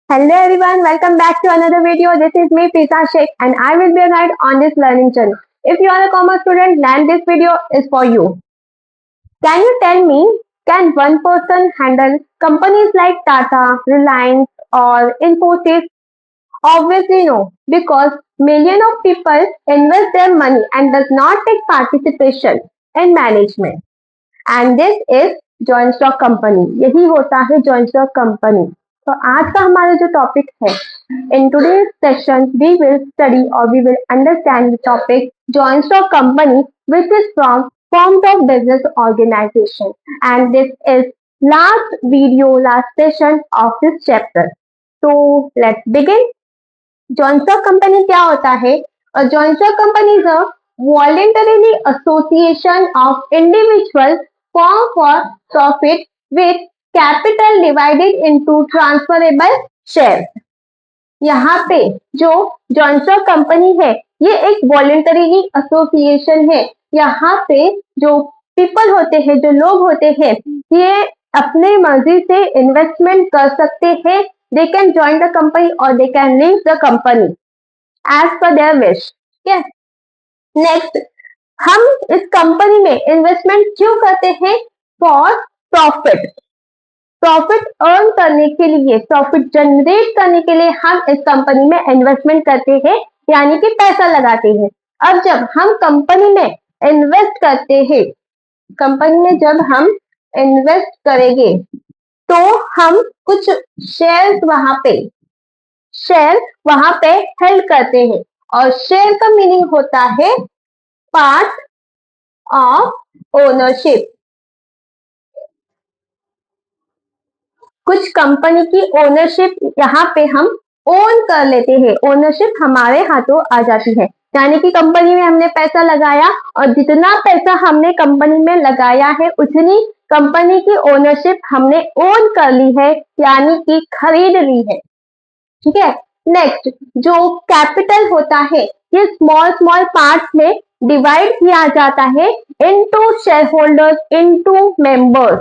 Hello everyone, welcome back to another video. This is me Fiza Sheikh and I will be a guide on this learning journey. If you are a commerce student, then this video is for you. Can you tell me, can one person handle companies like Tata, Reliance or Infosys? Obviously no, because millions of people invest their money and does not take participation in management. And this is joint stock company. यही होता है joint stock company. तो आज का हमारा जो topic है, in today's session we will study और we will understand the topic joint stock company which is from forms of business organisation and this is last video, last session of this chapter. तो let's begin. Joint stock company क्या होता है? Joint stock company is a voluntarily association of individual form for profit with capital divided into transferable shares। यहाँ पे जो joint stock company है ये एक वॉलेंटरीली एसोसिएशन है। यहाँ पे जो पीपल होते हैं, जो लोग होते हैं, ये अपने मर्जी से इन्वेस्टमेंट कर सकते हैं। They can join the company और they can leave the company as per their wish. ठीक है, नेक्स्ट, हम इस कंपनी में इन्वेस्टमेंट क्यों करते हैं? For profit. प्रॉफिट अर्न करने के लिए, प्रॉफिट जनरेट करने के लिए हम इस कंपनी में इन्वेस्टमेंट करते हैं, यानी कि पैसा लगाते हैं। अब जब हम कंपनी में इन्वेस्ट करते हैं, कंपनी में जब हम इन्वेस्ट करेंगे तो हम कुछ शेयर वहां पे हेल्ड करते हैं और शेयर का मीनिंग होता है पार्ट ऑफ ओनरशिप। कुछ कंपनी की ओनरशिप यहाँ पे हम ओन कर लेते हैं, ओनरशिप हमारे हाथों आ जाती है। यानी कि कंपनी में हमने पैसा लगाया और जितना पैसा हमने कंपनी में लगाया है उतनी कंपनी की ओनरशिप हमने ओन कर ली है, यानी कि खरीद ली है। ठीक है, नेक्स्ट, जो कैपिटल होता है ये स्मॉल स्मॉल पार्ट्स में डिवाइड किया जाता है into share holders, into members.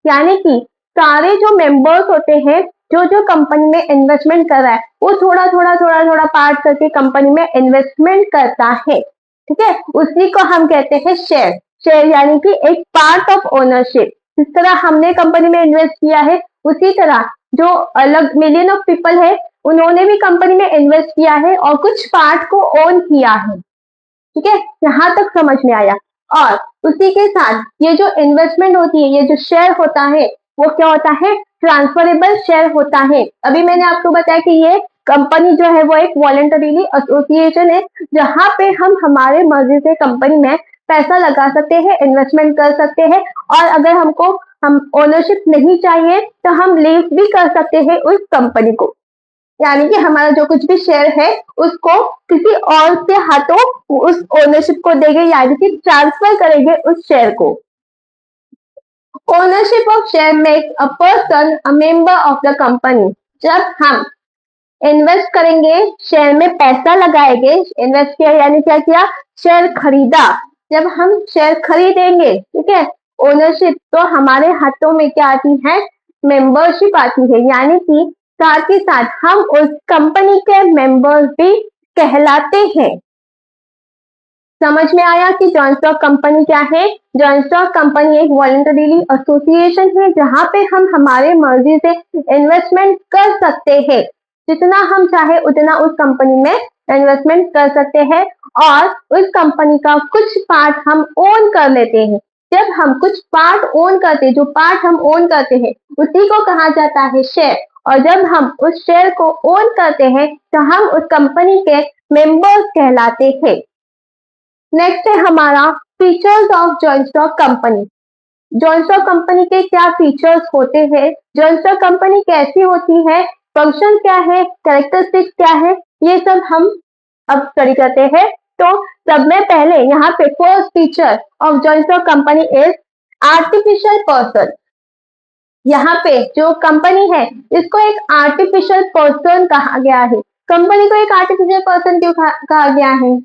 यानी कि सारे जो मेंबर्स होते हैं, जो जो कंपनी में इन्वेस्टमेंट कर रहा है, वो थोड़ा थोड़ा पार्ट करके कंपनी में इन्वेस्टमेंट करता है। ठीक है, उसी को हम कहते हैं शेयर। शेयर यानी कि एक पार्ट ऑफ ओनरशिप। जिस तरह हमने कंपनी में इन्वेस्ट किया है, उसी तरह जो अलग मिलियन ऑफ पीपल है उन्होंने भी कंपनी में इन्वेस्ट किया है और कुछ पार्ट को ओन किया है। ठीक है, यहाँ तक समझ में आया। और उसी के साथ ये जो इन्वेस्टमेंट होती है, ये जो शेयर होता है, वो क्या होता है? ट्रांसफरेबल शेयर होता है। अभी मैंने आपको बताया कि ये कंपनी जो है वो एक वॉलेंटरीली एसोसिएशन है, जहाँ पे हम हमारे मर्जी से कंपनी में पैसा लगा सकते हैं, इन्वेस्टमेंट कर सकते हैं और अगर हम ओनरशिप नहीं चाहिए तो हम लीव भी कर सकते हैं उस कंपनी को। यानी कि हमारा जो कुछ भी शेयर है उसको किसी और के हाथों उस ओनरशिप को देंगे, यानी कि ट्रांसफर करेंगे उस शेयर को। Ownership of share makes a person a member of the company. जब हम इन्वेस्ट करेंगे, शेयर में पैसा लगाएंगे, इन्वेस्ट किया यानी क्या किया? शेयर खरीदा। जब हम शेयर खरीदेंगे, ठीक है, ओनरशिप तो हमारे हाथों में क्या आती है? मेंबरशिप आती है। यानी कि साथ ही साथ हम उस कंपनी के मेंबर्स भी कहलाते हैं। समझ में आया कि जॉइंट स्टॉक कंपनी क्या है? जॉइंट स्टॉक कंपनी एक वॉलेंटरीली एसोसिएशन है, जहां पे हम हमारे मर्जी से इन्वेस्टमेंट कर सकते हैं। जितना हम चाहे उतना उस कंपनी में इन्वेस्टमेंट कर सकते हैं और उस कंपनी का कुछ पार्ट हम ओन कर लेते हैं। जब हम कुछ पार्ट ओन करते हैं, जो पार्ट हम ओन करते हैं उसी को कहा जाता है शेयर। और जब हम उस शेयर को ओन करते हैं तो हम उस कंपनी के मेंबर्स कहलाते हैं। नेक्स्ट है हमारा features of joint stock company. Joint stock company के क्या फीचर्स होते हैं? जॉइंट स्टॉक कंपनी कैसी होती है? फंक्शन क्या है? कैरेक्टरिस्टिक्स क्या है? ये सब हम अब स्टडी करते हैं। तो सब में पहले यहाँ पे first feature of joint stock company is artificial person. यहाँ पे जो कंपनी है इसको एक आर्टिफिशियल पर्सन कहा गया है। कंपनी को एक आर्टिफिशियल पर्सन क्यों कहा गया है?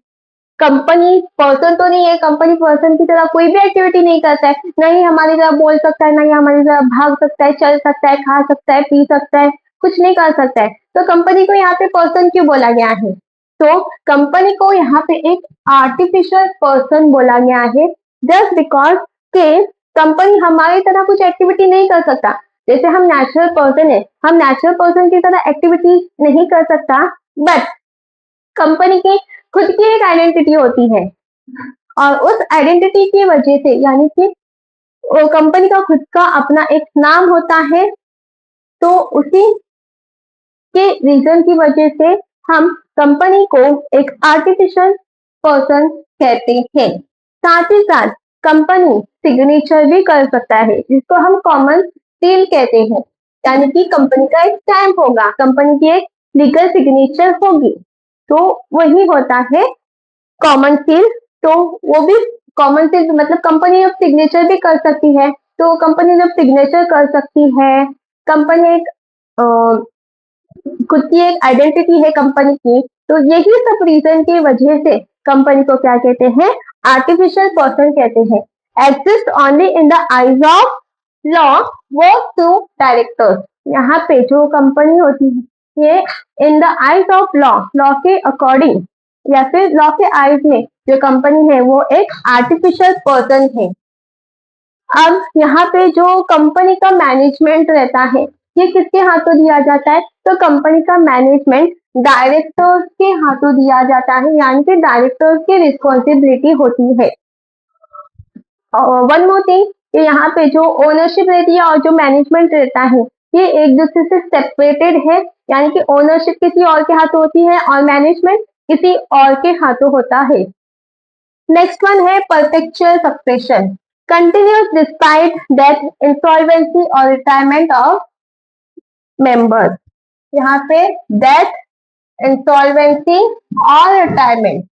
कंपनी पर्सन तो नहीं है, कंपनी पर्सन की तरह कोई भी एक्टिविटी नहीं करता है, नहीं हमारी तरह बोल सकता है, नहीं हमारी तरह भाग सकता है, चल सकता है, खा सकता है, पी सकता है, कुछ नहीं कर सकता है। तो कंपनी को यहाँ पे पर्सन क्यों बोला गया है? तो कंपनी को यहाँ पे एक आर्टिफिशियल पर्सन बोला गया है जस्ट बिकॉज के कंपनी हमारी तरह कुछ एक्टिविटी नहीं कर सकता। जैसे हम नेचुरल पर्सन है, हम नेचुरल पर्सन की तरह एक्टिविटी नहीं कर सकता, बट कंपनी की खुद की एक आइडेंटिटी होती है और उस आइडेंटिटी की वजह से यानी कि कंपनी का खुद का अपना एक नाम होता है, तो उसी के रीजन की वजह से हम कंपनी को एक आर्टिफिशियल पर्सन कहते हैं। साथ ही साथ कंपनी सिग्नेचर भी कर सकता है जिसको हम कॉमन सील कहते हैं, यानी कि कंपनी का एक स्टैम्प होगा, कंपनी की एक लीगल सिग्नेचर होगी, तो वही होता है कॉमन सील। तो वो भी कॉमन सील मतलब कंपनी अब सिग्नेचर भी कर सकती है, तो कंपनी जब सिग्नेचर कर सकती है, कंपनी एक खुद की एक आइडेंटिटी है कंपनी की, तो यही सब रीजन की वजह से कंपनी को क्या कहते हैं? आर्टिफिशियल पर्सन कहते हैं। Exist only in the eyes of law work to directors. यहाँ पे जो कंपनी होती है ये in the eyes of law, law के अकॉर्डिंग या फिर लॉ के आईज में जो कंपनी है वो एक आर्टिफिशियल पर्सन है। अब यहाँ पे जो कंपनी का मैनेजमेंट रहता है ये किसके हाथों दिया जाता है? तो कंपनी का मैनेजमेंट डायरेक्टर्स के हाथों दिया जाता है, यानी कि डायरेक्टर्स की रिस्पॉन्सिबिलिटी होती है। वन मोर थिंग, यहाँ पे जो ओनरशिप रहती है और जो मैनेजमेंट रहता है ये एक दूसरे से सेपरेटेड है, यानी कि ओनरशिप किसी और के हाथों होती है और मैनेजमेंट किसी और के हाथों होता है। नेक्स्ट वन है perpetual succession, continuous despite death, insolvency और रिटायरमेंट ऑफ मेंबर्स। यहाँ पे डेथ, इंसॉल्वेंसी और रिटायरमेंट,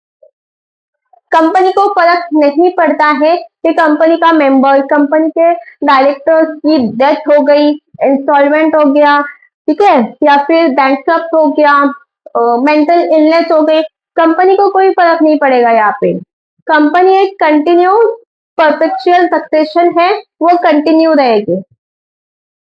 कंपनी को फर्क नहीं पड़ता है कि कंपनी का मेंबर, कंपनी के डायरेक्टर्स की डेथ हो गई, इंस्टॉलमेंट हो गया, ठीक है, या फिर बैंकक्रप्ट हो गया, मेंटल इलनेस हो गई, कंपनी को कोई फर्क नहीं पड़ेगा। यहाँ पे कंपनी एक कंटिन्यू परपेचुअल सक्सेशन है, वो कंटिन्यू रहेगी,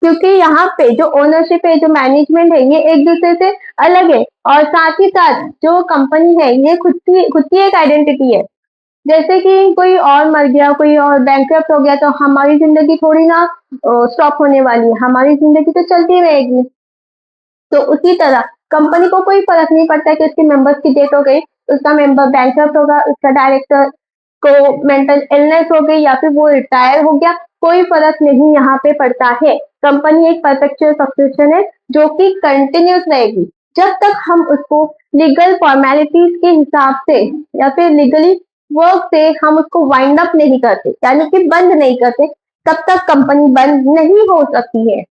क्योंकि यहाँ पे जो ओनरशिप है, जो मैनेजमेंट है, ये एक दूसरे से अलग है और साथ ही साथ जो कंपनी है ये खुद की एक आइडेंटिटी है। जैसे कि कोई और मर गया, कोई और बैंकक्रप्ट हो गया, तो हमारी जिंदगी थोड़ी ना स्टॉप होने वाली है, हमारी जिंदगी तो चलती रहेगी। तो उसी तरह कंपनी को कोई फर्क नहीं पड़ता कि उसके मेंबर्स की डेथ हो गई, उसका मेंबर बैंकक्रप्ट होगा, उसका डायरेक्टर को मेंटल इलनेस हो गई या फिर वो रिटायर हो गया, कोई फर्क नहीं यहाँ पे पड़ता है। कंपनी एक परपेचुअल सक्सेशन है जो कि कंटिन्यूस रहेगी जब तक हम उसको लीगल फॉर्मेलिटीज के हिसाब से या फिर लीगली वर्क से हम उसको वाइंड अप नहीं करते, यानी कि बंद नहीं करते, तब तक कंपनी बंद नहीं हो सकती है।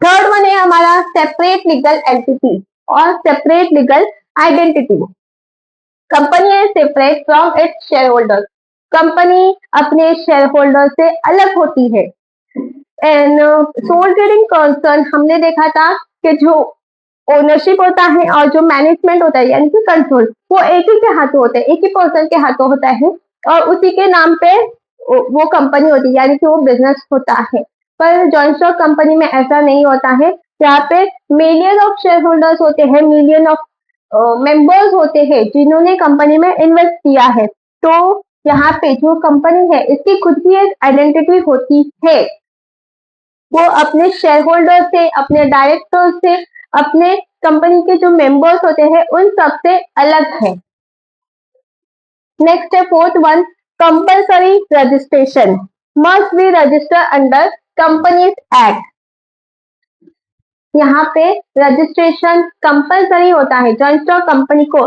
थर्ड वन है हमारा सेपरेट लीगल एंटिटी और सेपरेट लीगल आइडेंटिटी। कंपनी है separate from its share holders, company अपने शेयर होल्डर से अलग होती है। एंड सोल ट्रेडिंग कंसर्न हमने देखा था कि जो ओनरशिप होता है और जो मैनेजमेंट होता है यानी कि कंट्रोल, वो एक ही के हाथों होता है, एक ही पर्सन के हाथों होता है और उसी के नाम पे वो कंपनी होती है, यानी कि वो बिजनेस होता है। पर जॉइंट स्टॉक कंपनी में ऐसा नहीं होता है, यहाँ पे मिलियन ऑफ शेयर होल्डर्स होते हैं, मिलियन ऑफ मेंबर्स होते हैं जिन्होंने कंपनी में इन्वेस्ट किया है। तो यहाँ पे जो कंपनी है इसकी खुद की एक आइडेंटिटी होती है, वो अपने शेयर होल्डर से, अपने डायरेक्टर से, अपने कंपनी के जो मेंबर्स होते हैं उन सब से अलग है। नेक्स्ट है fourth one, compulsory registration, must be register under companies act. यहाँ पे रजिस्ट्रेशन कंपल्सरी होता है, जॉइंट स्टॉक कंपनी को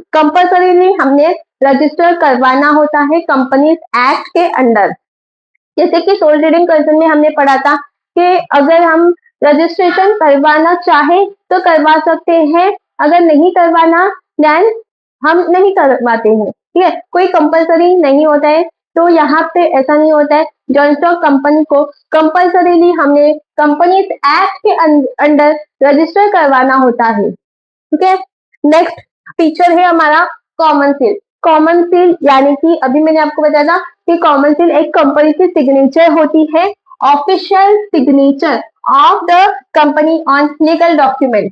कंपल्सरीली हमने रजिस्टर करवाना होता है कंपनीज एक्ट के अंडर। जैसे कि सोल ट्रेडिंग कंसर्न में हमने पढ़ा था कि अगर हम रजिस्ट्रेशन करवाना चाहे तो करवा सकते हैं, अगर नहीं करवाना देन हम नहीं करवाते हैं, ठीक है, कोई कंपलसरी नहीं होता है। तो यहाँ पे ऐसा नहीं होता है, जॉइंट स्टॉक कंपनी को कंपल्सरीली हमने कंपनीज एक्ट के अंडर रजिस्टर करवाना होता है, ठीक है। नेक्स्ट फीचर है हमारा कॉमन सील। कॉमन सील यानी कि अभी मैंने आपको बताया था कि कॉमन सील एक कंपनी की सिग्नेचर होती है, official signature of the company on legal document.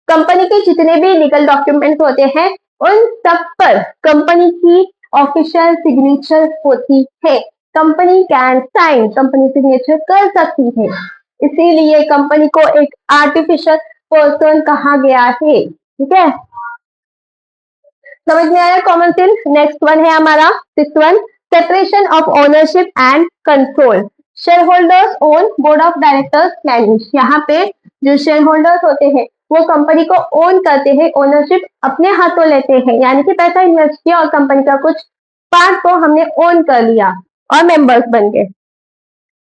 Company के जितने भी लीगल डॉक्यूमेंट होते हैं उन सब पर कंपनी की ऑफिशियल सिग्नेचर होती है। Company can sign, company signature कर सकती है, इसीलिए कंपनी को एक आर्टिफिशियल पर्सन कहा गया है। ठीक है, समझ में आया कॉमन सेंस। नेक्स्ट वन है हमारा 6th, separation of ownership and control. Share holders own, board of directors manage. यहाँ पे जो शेयर होल्डर्स होते हैं वो कंपनी को ओन करते हैं, ओनरशिप अपने हाथों लेते हैं, यानी कि पैसा इन्वेस्ट किया और कंपनी का कुछ पार्ट को हमने ओन कर लिया और मेंबर्स बन गए।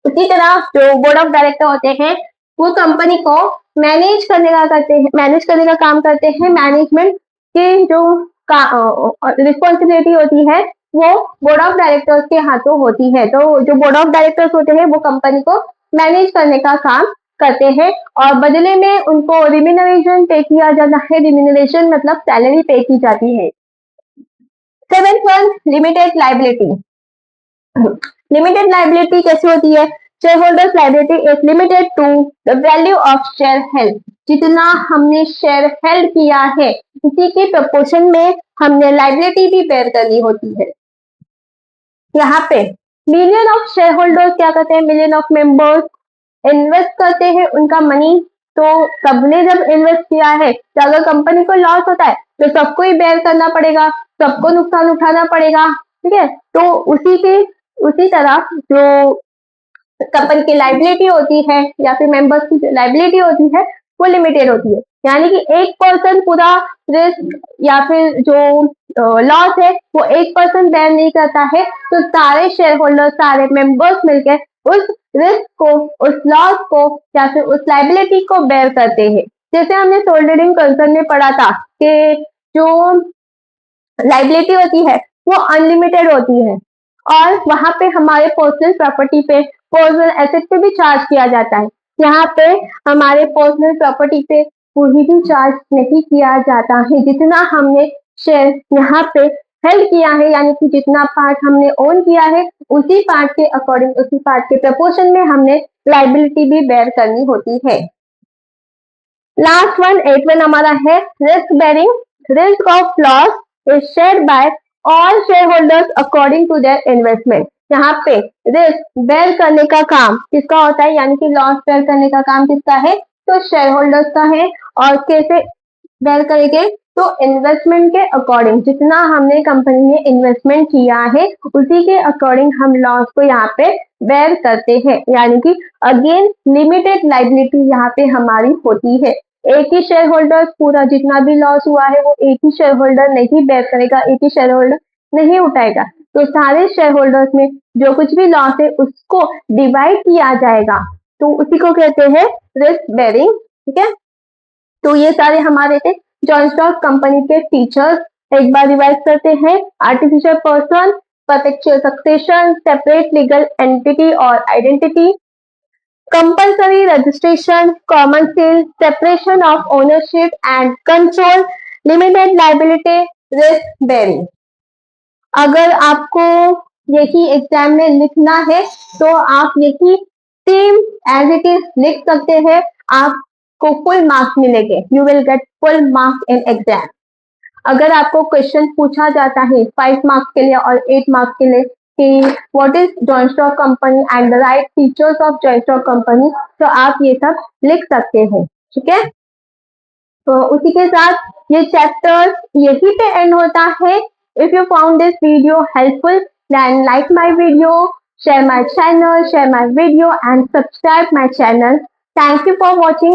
उसी तरह जो बोर्ड ऑफ डायरेक्टर होते हैं वो कंपनी को मैनेज करने का काम करते हैं। मैनेजमेंट की जो रिस्पॉन्सिबिलिटी होती है वो बोर्ड ऑफ डायरेक्टर्स के हाथों होती है। तो जो बोर्ड ऑफ डायरेक्टर्स होते हैं वो कंपनी को मैनेज करने का काम करते हैं और बदले में उनको रिम्यूनरेशन पे किया जाता है। रिम्यूनरेशन मतलब सैलरी पे की जाती है। 7th one, limited liability. Limited liability कैसे होती है? Shareholders liability is limited to the value of share held. जितना हमने शेयर हेल्ड किया है उसी के प्रपोर्शन में हमने लाइबिलिटी भी बेयर करनी होती है। यहाँ पे मिलियन ऑफ शेयर होल्डर्स क्या करते हैं? मिलियन ऑफ मेंबर्स इन्वेस्ट करते हैं उनका मनी। तो सबने जब इन्वेस्ट किया है तो अगर कंपनी को लॉस होता है तो सबको ही बेयर करना पड़ेगा, सबको नुकसान उठाना पड़ेगा। ठीक है, तो उसी तरह जो कंपनी की लाइबिलिटी होती है या फिर मेंबर्स की लाइबिलिटी होती है वो लिमिटेड होती है, यानी कि एक पर्सन पूरा रिस्क या फिर जो लॉस है वो एक पर्सन बेयर नहीं करता है, तो सारे शेयर होल्डर, सारे मेंबर्स मिलकर उस रिस्क को, उस लॉस को या फिर उस लाइबिलिटी को बेयर करते हैं। जैसे हमने सोल्डरिंग कंसर्न में पढ़ा था कि जो लाइबिलिटी होती है वो अनलिमिटेड होती है और वहां पे हमारे पर्सनल प्रॉपर्टी पे, पर्सनल एसेट पे भी चार्ज किया जाता है। यहाँ पे हमारे पर्सनल प्रॉपर्टी पे कोई भी चार्ज नहीं किया जाता है। जितना हमने शेयर यहाँ पे हेल्ड किया है, यानी कि जितना पार्ट हमने ओन किया है उसी पार्ट के अकॉर्डिंग, उसी पार्ट के प्रपोर्शन में हमने लाइबिलिटी भी बेयर करनी होती है। लास्ट वन 8th वन हमारा है risk bearing. Risk of loss is shared by all shareholders according to their investment. यहाँ पे रिस्क बेयर करने का काम किसका होता है, यानी कि लॉस बेयर करने का काम किसका है? तो शेयर होल्डर्स का है। और कैसे बेयर करेंगे? तो इन्वेस्टमेंट के अकॉर्डिंग, जितना हमने कंपनी में इन्वेस्टमेंट किया है उसी के अकॉर्डिंग हम लॉस को यहाँ पे बेयर करते हैं, यानी कि अगेन लिमिटेड लाइबिलिटी यहाँ पे हमारी होती है। एक ही शेयर होल्डर पूरा जितना भी लॉस हुआ है वो एक ही शेयर होल्डर नहीं बेयर करेगा, एक ही शेयर होल्डर नहीं उठाएगा। तो सारे शेयर होल्डर्स में जो कुछ भी लॉस है उसको डिवाइड किया जाएगा, तो उसी को कहते हैं रिस्क बेयरिंग। ठीक है, तो ये सारे हमारे थे जॉइंट स्टॉक कंपनी के फीचर्स। एक बार रिवाइज करते हैं। Artificial person, perpetual succession, separate legal entity और identity, compulsory registration, common seal, separation of ownership and control, limited liability, risk bearing. अगर आपको यही एग्जाम में लिखना है तो आप यही सेम एज इट इज लिख सकते हैं, आपको फुल मार्क्स मिलेंगे। You will get full marks in exam. अगर आपको क्वेश्चन पूछा जाता है 5 मार्क्स के लिए और 8 मार्क्स के लिए कि what is joint stock company and the right features of joint stock company, तो आप ये सब लिख सकते हैं। ठीक है, तो उसी के साथ ये चैप्टर यहीं पे एंड होता है। If you found this video helpful then like my video, share my channel, share my video and subscribe my channel. Thank you for watching.